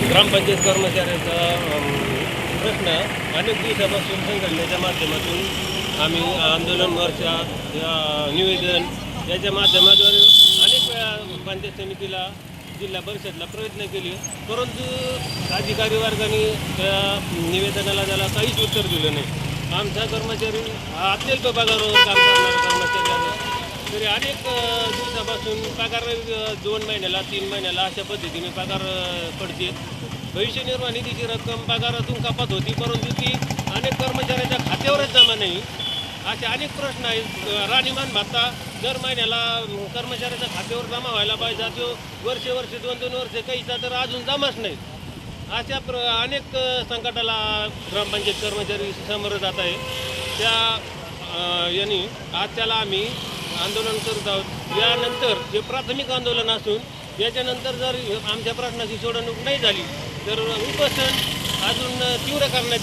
ग्रामपंचायत कर्मचाऱ्याचा प्रश्न अनेक दिवसापासून संघटनेच्या माध्यमातून आम्ही आंदोलन मोर्चा निवेदन याच्या माध्यमाद्वारे अनेक वेळा पंचायत समितीला जिल्हा परिषदला प्रयत्न केले, परंतु अधिकारी वर्गाने त्या निवेदनाला त्याला काहीच उत्तर दिलं नाही. आमचा कर्मचारी हा अत्यल्प पगारावर काम करणारा कर्मचारी आहे. तरी अनेक दिवसापासून पगार 2 महिन्याला 3 महिन्याला अशा पद्धतीने पगार पडते. भविष्य निर्वाह निधीची रक्कम पगारातून कपात होती, परंतु ती अनेक कर्मचाऱ्यांच्या खात्यावरच जमा नाही. असे अनेक प्रश्न आहेत. राहणीमान भत्ता दर महिन्याला कर्मचाऱ्याच्या खात्यावर जमा व्हायला पाहिजे, तो वर्षे 2-2 वर्षे काहीचा तर अजून जमाच नाही. अशा अनेक संकटाला ग्रामपंचायत कर्मचारी समोर जात आहे. त्या यांनी आज त्याला आम्ही आंदोलन करत आहोत. यानंतर हे प्राथमिक आंदोलन असून याच्यानंतर जर आमच्या प्रश्नाची सोडवणूक नाही झाली तर उपोषण अजून तीव्र करण्यात